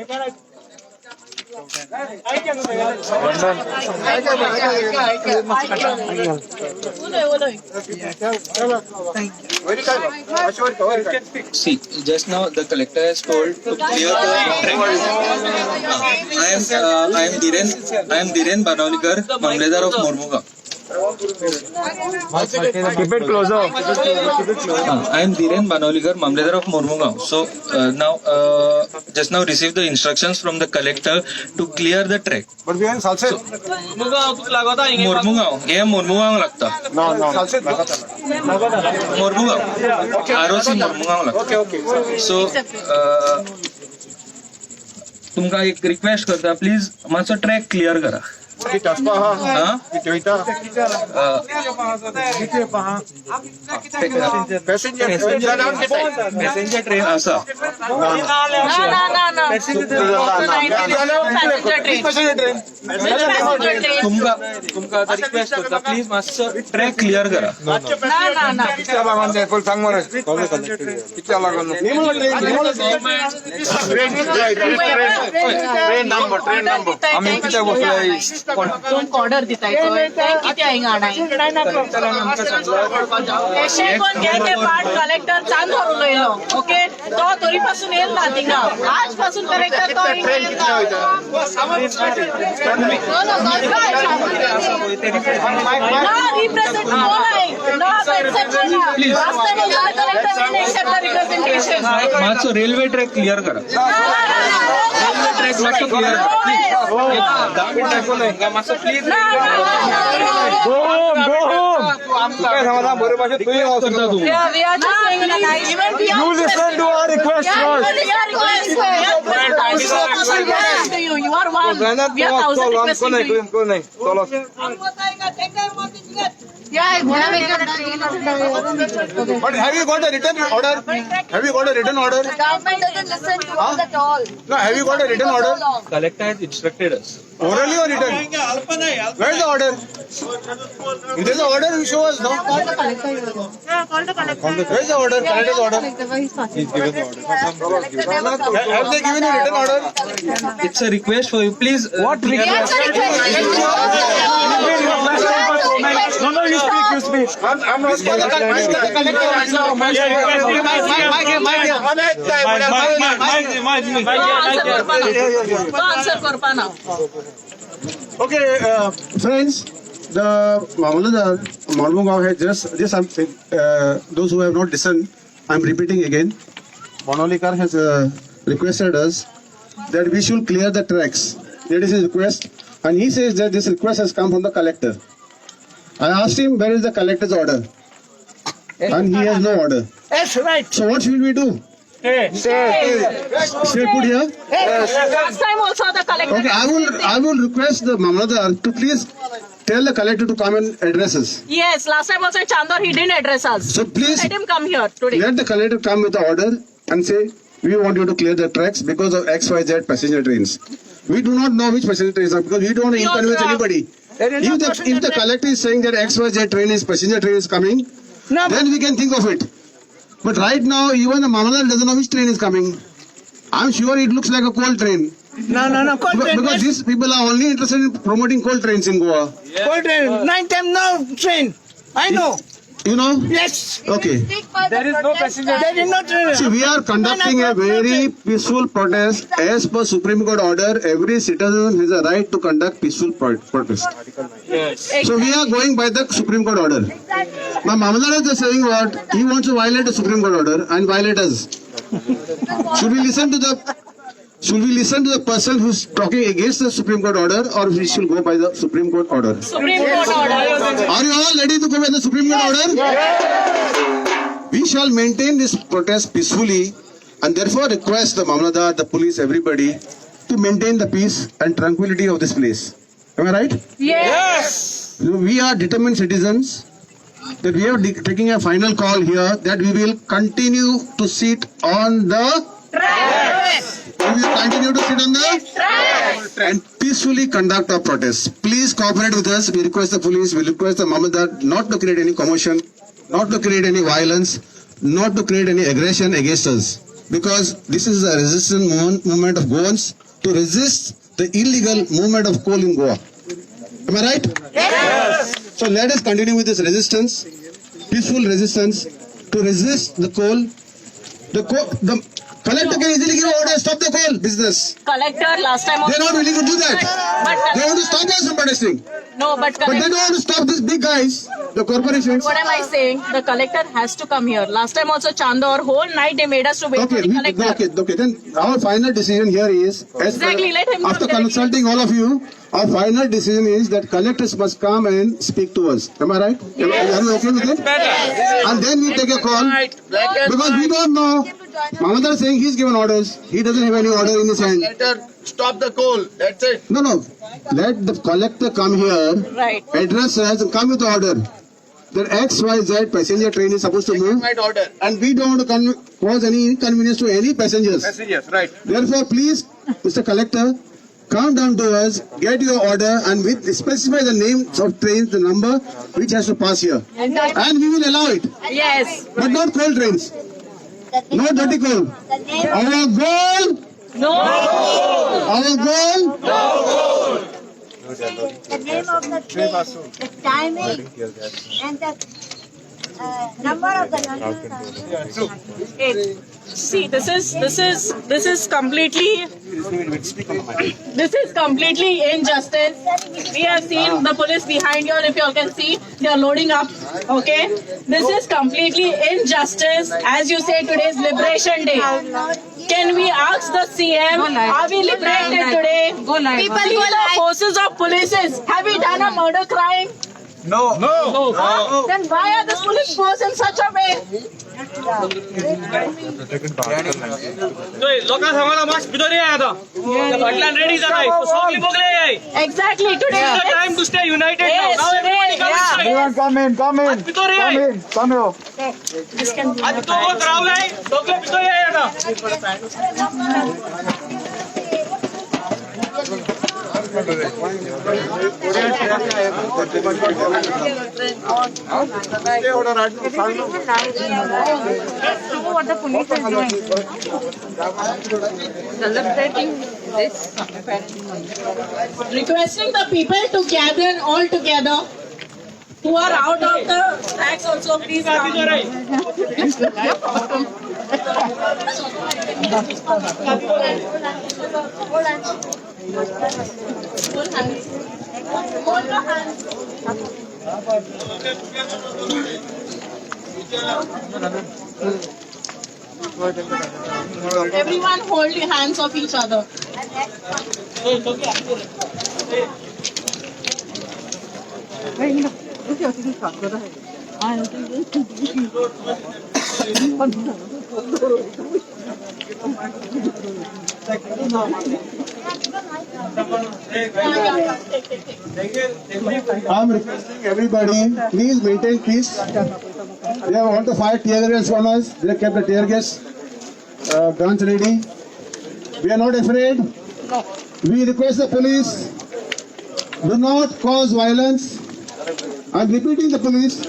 See, just now the collector has told to clear the I am Dhiren Banawlikar, Mamledar of Mormugaon. Keep it closer. I am Dhiren Banawlikar, Mamledar of Mormugaon. So now, just now received the instructions from the collector to clear the track. But we are in Salsette. Mormugaon, ये Mormugaon लगता. No. Salsette. Mormugaon, ROC Mormugaon लगता. Okay. So तुमका एक request करता, please मातसो track clear करा. Passenger train. असा तुमका आता रिक्वेस्ट करता, प्लीज मातसो ट्रॅक क्लियर करा. किती लागून जाय पण सांग मरे. किती लागून? Train number. आम्ही किती बसलोय? तुमको ऑर्डर दिताय किती हिंगा कोण घ्यायचे पार्ट कलेक्टर चांद भरून येयलो. ओके तो तरी पासून येईल ना थिंगा आज पासून कलेक्टर तो मातसो रेल्वे ट्रॅक क्लियर करा. ट्रॅक मातसो क्लियर करा. Please Go home. काय समाधान बरे भाषेत तुम्ही करता तुम्ही. You listen to our request first. You are one. We are thousand requesting to you. कोण नाही. चलो. But have you got a written order? Have you got a written order? Government doesn't listen to us at all. No, have you got a written order? Collector has instructed us. Orally or written? Where is the order? If there is an order, you show us, no? Where is the order? Collector's order. He's given the order. Have they given you written order? It's a request for you. Please. What request? No, you speak. I'm not the Okay, friends, the Mamledar Mormugaon has just something. Those who have not listened, I'm repeating again. Banawlikar has requested us that we should clear the tracks. That is his request, and he says that this request has come from the collector. I asked him where is the collector's order, and he has no order. That's right. So what should we do? Stay put here. Last time also the collector. Okay, I will request the Mamledar to please tell the collector to come and address us. Yes, last time also Chandar he didn't address us. So please Let him come here today. let the collector come with the order and say we want you to clear the tracks because of XYZ passenger trains. We do not know which passenger trains are because we don't want to inconvenience anybody. If the collector is saying that XYZ train is passenger train is coming, then we can think of it. But right now, even the Mamledar doesn't know which train is coming. I'm sure it looks like a coal train. No, coal train. Because these people are only interested in promoting coal trains in Goa. Coal train. 9 time no train. I know. You know? Yes. Okay. There is no passenger. There is no train. See, we are conducting a very peaceful protest. As per Supreme Court order, every citizen has a right to conduct peaceful protest. Yes. So we are going by the Supreme Court order. Now Mamledar is saying what? He wants to violate the Supreme Court order and violate us. Should we listen to the person who's talking against the Supreme Court order, or we should go by the Supreme Court order? Supreme Court order. Are you all ready to go by the Supreme Court order? We shall maintain this protest peacefully and therefore request the Mamledar, the police, everybody to maintain the peace and tranquility of this place. Am I right? Yes. We are determined citizens that we are taking a final call here that we will continue to sit on the we will continue to sit on the and peacefully conduct our protests. Please cooperate with us. We request the police, we request the Mamledar not to create any commotion, not to create any violence, not to create any aggression against us. because this is a resistance movement of Goans to resist the illegal movement of coal in Goa. Am I right? Yes. So let us continue with this resistance, peaceful resistance to resist the coal. The collector can easily give order, stop the coal business. Collector last time. They're not willing to do that. They want to stop us from protesting. No, but But they don't want to stop these big guys, the corporations. what am I saying? The collector has to come here. Last time also Chandor, whole night they made us to wait for the collector. Okay. Then our final decision here is, Exactly, let him after come consulting all of you, our final decision is that collectors must come and speak to us. Am I right? Yes. Are you okay with it? And then we take a call because we don't know. Mamadar is saying he's given orders. He doesn't have any order in his hand. Stop the coal. That's it. No. Let the collector come here, Right. address us, and come with the order. That XYZ passenger train is supposed to move, Right order. and we don't want to cause any inconvenience to any passengers. Yes, right. Therefore, please, Mr. Collector, come down to us, get your order, and specify the names of trains, the number which has to pass here, and we will allow it, Yes. but not coal trains, no dirty coal. Our goal, No. our goal. The name of the train, the timing, and the number of the conductor. See, this is completely injustice. We have seen the police behind you, and if you all can see, they are loading up. Okay, this is completely injustice. As you say, today is Liberation Day. Can we ask the CM, are we liberated today? People, the forces of police, have we done a murder crime? No. Then why are this police force in such a way? लोकांस आम्हाला mask भितर आता फाटल्यान ready जाणाय सगळी मोगले आहे Exactly today. It's the time to stay united Yes, now everybody come yeah. inside Come in. भितर आहे आज तो होत रावलाय सगळे भितर आहे आता what the police is doing. Celebrating this. Requesting the people to gather all together who are out of the tracks also, please come. भितर आहे Hold your hands. Everyone hold your hands of each other. I'm requesting everybody, please maintain peace. They want to fire tear gas on us. They kept the tear gas guns ready. We are not afraid. We request the police, do not cause violence. I'm repeating to the police,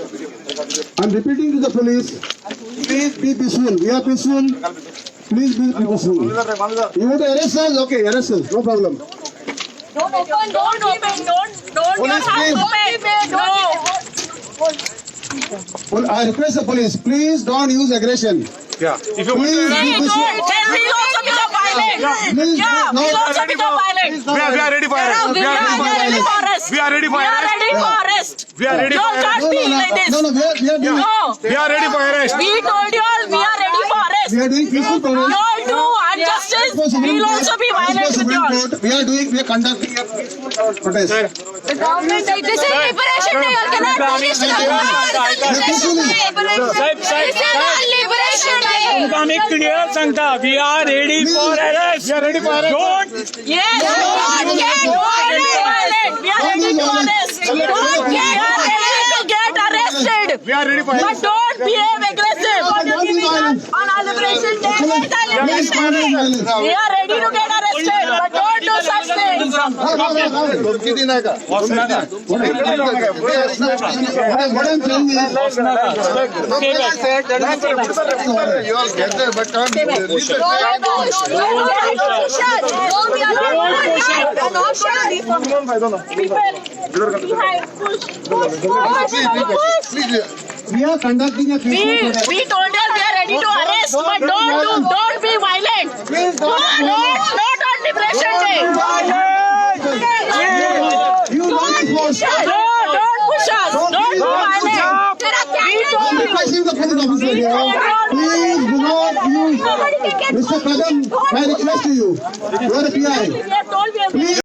please be peaceful. We are peaceful. Please be peaceful. You want to arrest us? Okay, arrest us. No problem. Don't open, don't your Police, hands please. open. No. Well, I request the police, please don't use aggression. Yeah. If you Please be Hey, peaceful. don't. Then we'll also become violent. Please, Yeah, no. we'll also become violent. we are ready for arrest. We are ready for arrest. We are ready for We are arrest. ready for arrest. We are ready Don't for start No, being like this. we are doing, No. We are ready for arrest. We told you all we are ready for arrest. we are doing peaceful protest. Don't do injustice. We'll also be violent with you all. We are conducting a peaceful protest. The government, this is liberation day. You cannot do this to the government. This is not liberation day. आम्ही clear सांगता we are ready for arrest we are ready for arrest Yes. Don't get violent. We are ready to arrest. Don't get arrested. We are ready for But arrest. don't behave aggressive. What you're giving us on our liberation day. We are ready to get arrested, but don't do such things. धमकी देना का what I'm saying is you all get there but can't leave the we are conducting a We told her we are ready to arrest, but don't be violent. Not on Liberation Day. you don't force Don't push us. Don't be violent. requesting the police officer here please do not use Mr. Kadam I request to you are a PI We have told we have please